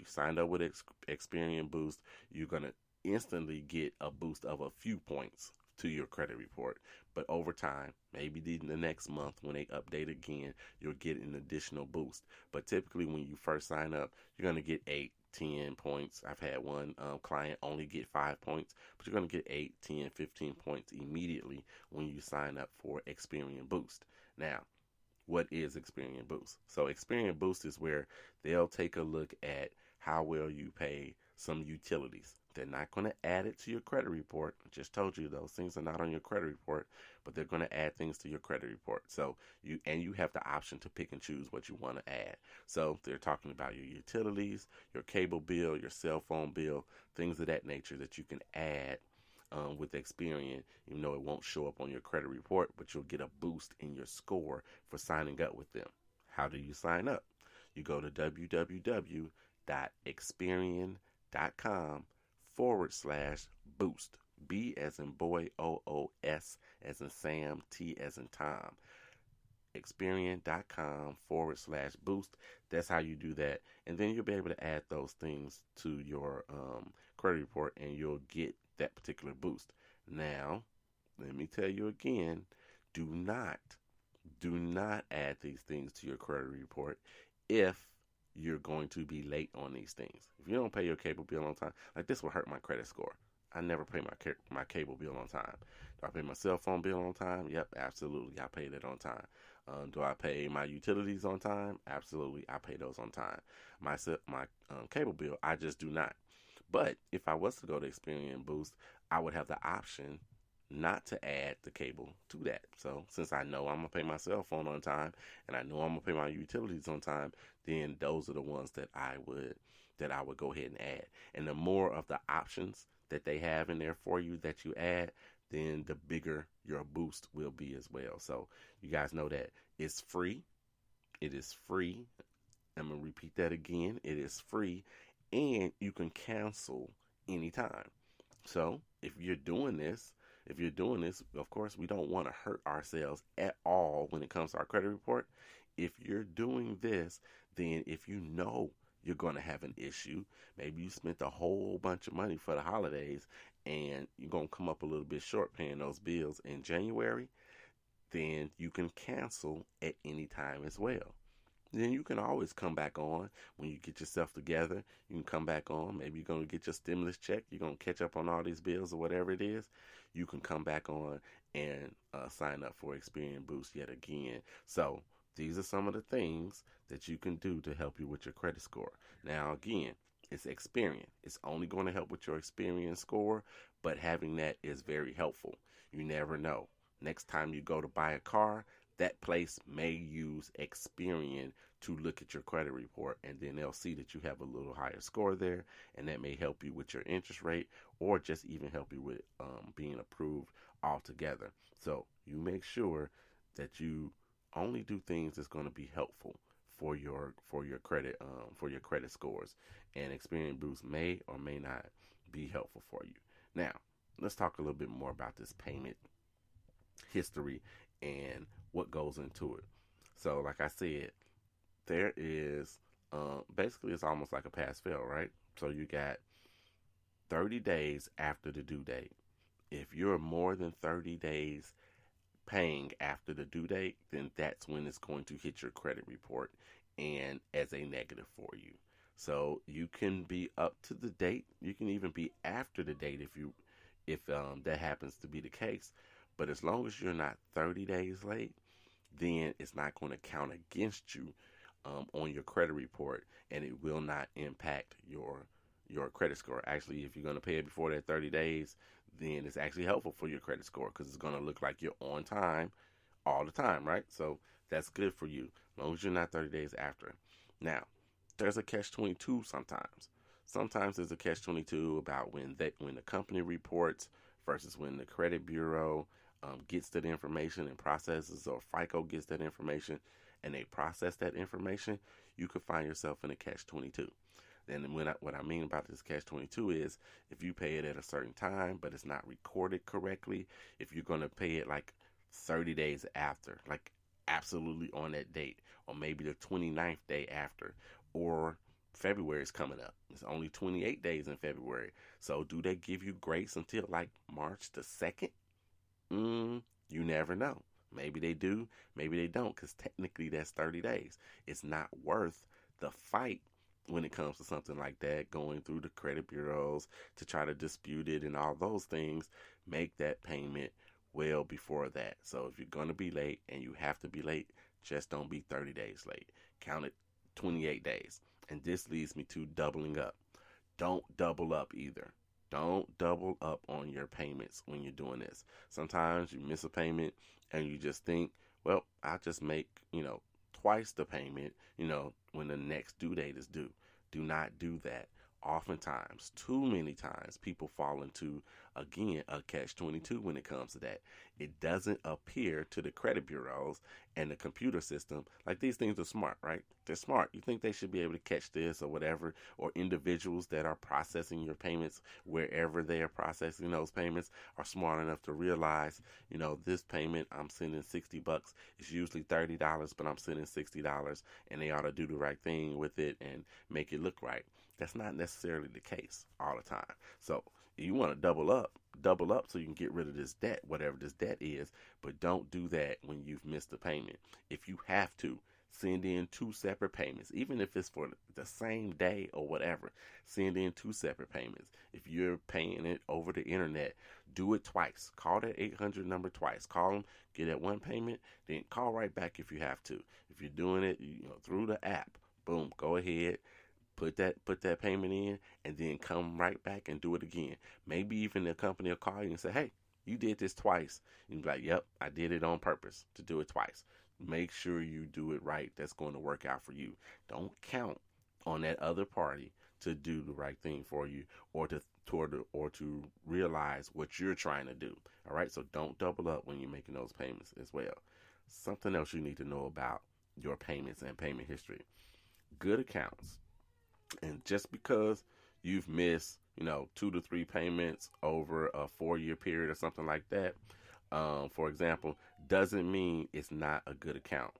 signed up with Experian Boost, you're going to instantly get a boost of a few points to your credit report. But over time, maybe the next month when they update again, you'll get an additional boost. But typically, when you first sign up, you're going to get 8, 10 points. I've had one client only get 5 points, but you're going to get 8, 10, 15 points immediately when you sign up for Experian Boost. Now, what is Experian Boost? So Experian Boost is where they'll take a look at how well you pay some utilities. They're not going to add it to your credit report. I just told you those things are not on your credit report, but they're going to add things to your credit report. So you have the option to pick and choose what you want to add. So they're talking about your utilities, your cable bill, your cell phone bill, things of that nature that you can add with Experian, even though it won't show up on your credit report, but you'll get a boost in your score for signing up with them. How do you sign up? You go to www.experian.com/boost. B as in boy, OOS as in Sam, T as in Tom. Experian.com/boost. That's how you do that. And then you'll be able to add those things to your credit report and you'll get that particular boost. Now, let me tell you again, do not add these things to your credit report if you're going to be late on these things. If you don't pay your cable bill on time, like this will hurt my credit score. I never pay my cable bill on time. Do I pay my cell phone bill on time? Yep, absolutely. I pay that on time. Do I pay my utilities on time? Absolutely. I pay those on time. My cable bill, I just do not. But if I was to go to Experian Boost, I would have the option not to add the cable to that. So since I know I'm going to pay my cell phone on time and I know I'm going to pay my utilities on time, then those are the ones that I would go ahead and add. And the more of the options that they have in there for you that you add, then the bigger your boost will be as well. So you guys know that it's free. It is free. I'm going to repeat that again. It is free. And you can cancel anytime. So if you're doing this, of course, we don't want to hurt ourselves at all when it comes to our credit report. If you're doing this, then if you know you're going to have an issue, maybe you spent a whole bunch of money for the holidays and you're going to come up a little bit short paying those bills in January, then you can cancel at any time as well. Then you can always come back on when you get yourself together. You can come back on. Maybe you're going to get your stimulus check. You're going to catch up on all these bills or whatever it is. You can come back on and sign up for Experian Boost yet again. So these are some of the things that you can do to help you with your credit score. Now, again, it's Experian. It's only going to help with your Experian score, but having that is very helpful. You never know. Next time you go to buy a car, that place may use Experian to look at your credit report, and then they'll see that you have a little higher score there, and that may help you with your interest rate or just even help you with being approved altogether. So you make sure that you only do things that's going to be helpful for your credit scores, and Experian Boost may or may not be helpful for you. Now, let's talk a little bit more about this payment history and what goes into it. So like I said, there is basically it's almost like a pass fail, right? So you got 30 days after the due date. If you're more than 30 days paying after the due date, then that's when it's going to hit your credit report and as a negative for you. So you can be up to the date. You can even be after the date if that happens to be the case. But as long as you're not 30 days late, then it's not going to count against you on your credit report, and it will not impact your credit score. Actually, if you're going to pay it before that 30 days, then it's actually helpful for your credit score because it's going to look like you're on time all the time, right? So that's good for you as long as you're not 30 days after. Now, there's a catch-22 sometimes. Sometimes there's a catch-22 about when the company reports versus when the credit bureau gets that information and processes, or FICO gets that information and they process that information. You could find yourself in a catch-22. And what I mean about this catch-22 is if you pay it at a certain time but it's not recorded correctly, if you're going to pay it like 30 days after, like absolutely on that date, or maybe the 29th day after, or February is coming up. It's only 28 days in February. So do they give you grace until like March the 2nd? You never know. Maybe they do, maybe they don't, because technically that's 30 days. It's not worth the fight when it comes to something like that, going through the credit bureaus to try to dispute it and all those things. Make that payment well before that. So if you're going to be late and you have to be late, just don't be 30 days late. Count it 28 days. And this leads me to doubling up. Don't double up either. Don't double up on your payments when you're doing this. Sometimes you miss a payment and you just think, well, I'll just make, twice the payment, when the next due date is due. Do not do that. Oftentimes, too many times, people fall into, again, a catch-22 when it comes to that. It doesn't appear to the credit bureaus and the computer system like these things are smart, right? They're smart. You think they should be able to catch this or whatever, or individuals that are processing your payments wherever they are processing those payments are smart enough to realize, this payment I'm sending $60. It's usually $30, but I'm sending $60, and they ought to do the right thing with it and make it look right. That's not necessarily the case all the time. So you want to double up so you can get rid of this debt, whatever this debt is, but don't do that when you've missed a payment. If you have to, send in two separate payments, even if it's for the same day or whatever. Send in two separate payments. If you're paying it over the internet, do it twice. Call that 800 number twice. Call them, get that one payment, then call right back if you have to. If you're doing it, through the app, boom, go ahead. Put that payment in, and then come right back and do it again. Maybe even the company will call you and say, hey, you did this twice. And you'll be like, yep, I did it on purpose to do it twice. Make sure you do it right. That's going to work out for you. Don't count on that other party to do the right thing for you, or to realize what you're trying to do. All right, so don't double up when you're making those payments as well. Something else you need to know about your payments and payment history. Good accounts. And just because you've missed, 2 to 3 payments over a 4-year period or something like that, for example, doesn't mean it's not a good account.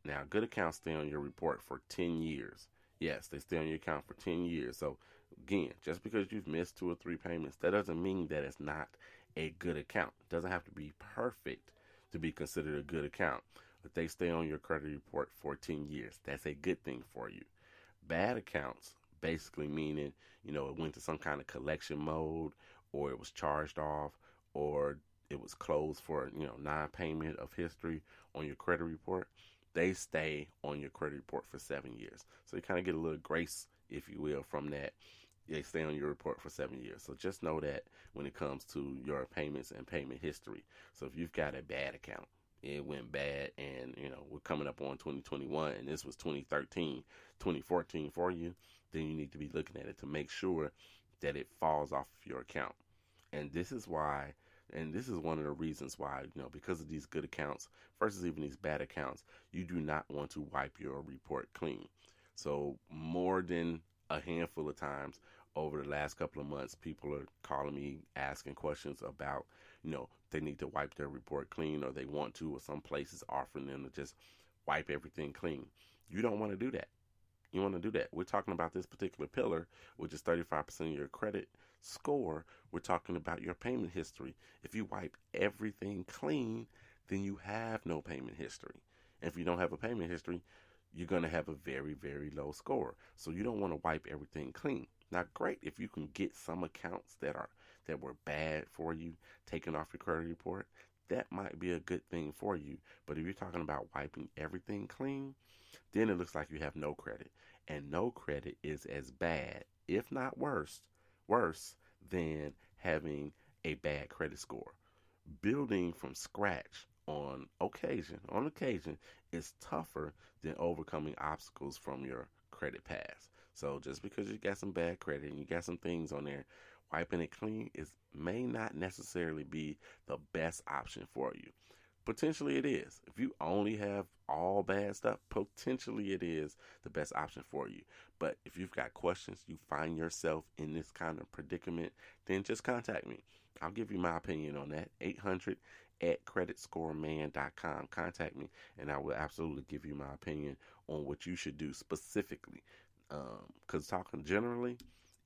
Now, good accounts stay on your report for 10 years. Yes, they stay on your account for 10 years. So again, just because you've missed 2 or 3 payments, that doesn't mean that it's not a good account. It doesn't have to be perfect to be considered a good account. But they stay on your credit report for 10 years. That's a good thing for you. Bad accounts, basically meaning, it went to some kind of collection mode, or it was charged off, or it was closed for, non-payment of history on your credit report. They stay on your credit report for 7 years. So you kind of get a little grace, if you will, from that. They stay on your report for 7 years. So just know that when it comes to your payments and payment history. So if you've got a bad account, it went bad, and we're coming up on 2021, and this was 2013, 2014 for you, then you need to be looking at it to make sure that it falls off of your account. And this is why, and this is one of the reasons why, because of these good accounts versus even these bad accounts, you do not want to wipe your report clean. So more than a handful of times over the last couple of months, people are calling me, asking questions about, they need to wipe their report clean, or they want to, or some places offering them to just wipe everything clean. You don't want to do that. You want to do that. We're talking about this particular pillar, which is 35% of your credit score. We're talking about your payment history. If you wipe everything clean, then you have no payment history. And if you don't have a payment history, you're going to have a very, very low score. So you don't want to wipe everything clean. Now, great if you can get some accounts that were bad for you taken off your credit report. That might be a good thing for you. But if you're talking about wiping everything clean, then it looks like you have no credit. And no credit is as bad, if not worse than having a bad credit score. Building from scratch on occasion is tougher than overcoming obstacles from your credit past. So just because you got some bad credit and you got some things on there, wiping it clean may not necessarily be the best option for you. Potentially it is. If you only have all bad stuff, potentially it is the best option for you. But if you've got questions, you find yourself in this kind of predicament, then just contact me. I'll give you my opinion on that. 800 at creditscoreman.com. Contact me, and I will absolutely give you my opinion on what you should do specifically. Because talking generally,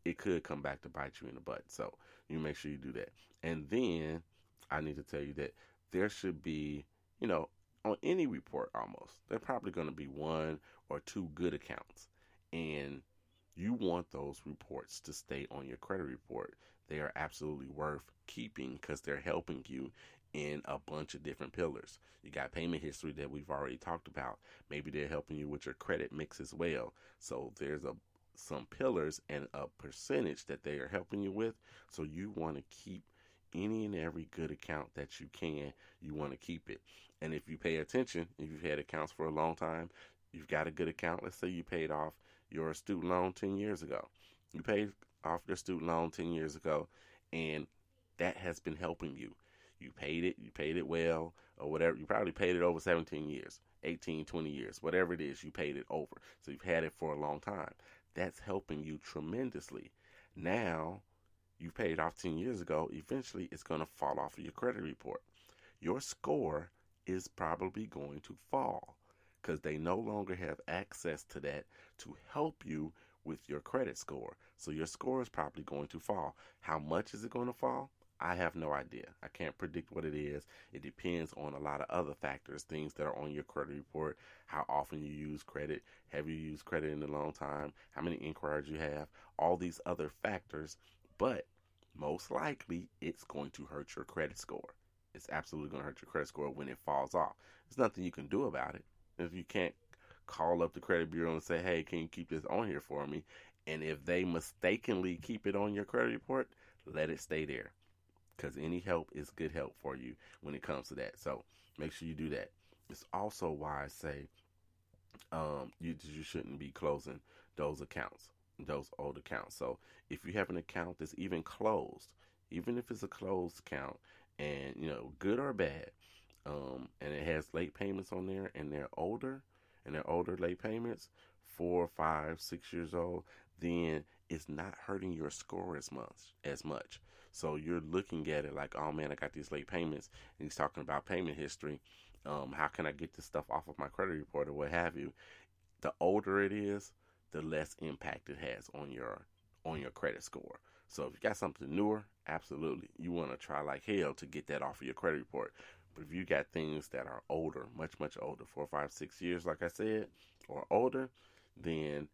it could come back to bite you in the butt. So you make sure you do that. And then I need to tell you that there should be, you know, on any report almost, there's probably going to be one or two good accounts. And you want those reports to stay on your credit report. They are absolutely worth keeping because they're helping you in a bunch of different pillars. You got payment history that we've already talked about. Maybe they're helping you with your credit mix as well. So there's some pillars and a percentage that they are helping you with. So you want to keep any and every good account that you can. You want to keep it. And if you pay attention, if you've had accounts for a long time, you've got a good account. Let's say you paid off your student loan 10 years ago. You paid off your student loan 10 years ago, and that has been helping you. You paid it well, or whatever. You probably paid it over 17 years, 18, 20 years, whatever it is, you paid it over. So you've had it for a long time. That's helping you tremendously. Now, you paid off 10 years ago, eventually it's going to fall off of your credit report. Your score is probably going to fall because they no longer have access to that to help you with your credit score. So your score is probably going to fall. How much is it going to fall? I have no idea. I can't predict what it is. It depends on a lot of other factors, things that are on your credit report, how often you use credit, have you used credit in a long time, how many inquiries you have, all these other factors. But most likely, it's going to hurt your credit score. It's absolutely going to hurt your credit score when it falls off. There's nothing you can do about it. If you can't call up the credit bureau and say, hey, can you keep this on here for me? And if they mistakenly keep it on your credit report, let it stay there. Because any help is good help for you when it comes to that. So make sure you do that. It's also why I say you shouldn't be closing those accounts, those old accounts. So if you have an account that's even closed, even if it's a closed account, and good or bad, and it has late payments on there, and they're older late payments, 4, 5, 6 years old, then it's not hurting your score as much. So you're looking at it like, oh man, I got these late payments, and he's talking about payment history. How can I get this stuff off of my credit report or what have you? The older it is, the less impact it has on your credit score. So if you got something newer, absolutely, you want to try like hell to get that off of your credit report. But if you got things that are older, much, much older, 4, 5, 6 years, like I said, or older, then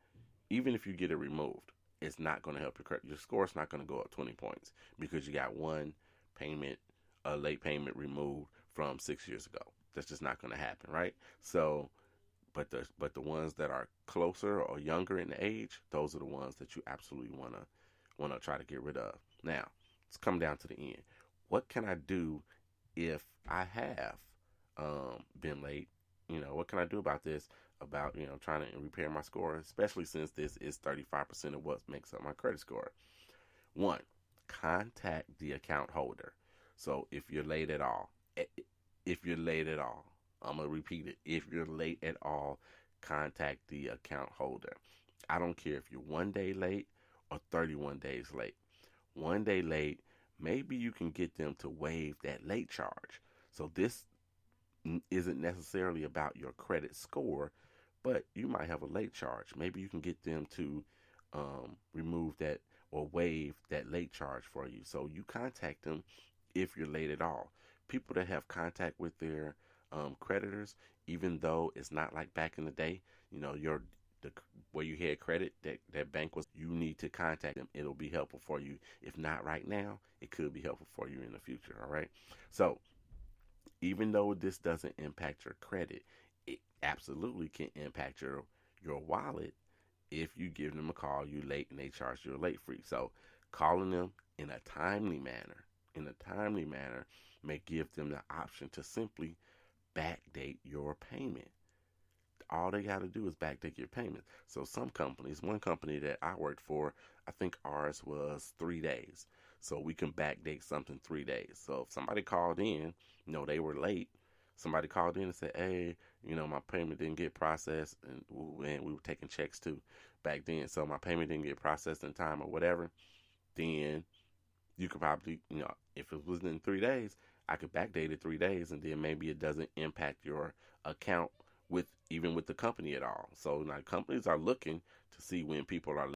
even if you get it removed, it's not going to help your credit. Your score is not going to go up 20 points because you got one payment, a late payment removed from 6 years ago. That's just not going to happen, right? So, but the ones that are closer or younger in age, those are the ones that you absolutely want to try to get rid of. Now, let's come down to the end. What can I do if I have been late? What can I do about this? About trying to repair my score, especially since this is 35% of what makes up my credit score. One, contact the account holder. So if you're late at all, I'm gonna repeat it. If you're late at all, contact the account holder. I don't care if you're 1 day late or 31 days late. 1 day late, maybe you can get them to waive that late charge. So this isn't necessarily about your credit score, but you might have a late charge. Maybe you can get them to remove that or waive that late charge for you. So you contact them if you're late at all. People that have contact with their creditors, even though it's not like back in the day, where you had credit, that bank was, you need to contact them. It'll be helpful for you. If not right now, it could be helpful for you in the future. All right. So even though this doesn't impact your credit, it absolutely can impact your wallet if you give them a call, you late, and they charge you a late fee. So calling them in a timely manner may give them the option to simply backdate your payment. All they got to do is backdate your payment. So some companies, one company that I worked for, I think ours was 3 days. So we can backdate something 3 days. So if somebody called in, they were late. Somebody called in and said, hey, my payment didn't get processed. And we were taking checks too back then. So my payment didn't get processed in time or whatever. Then you could probably, if it was in 3 days, I could backdate it 3 days. And then maybe it doesn't impact your account with the company at all. So now companies are looking to see when people are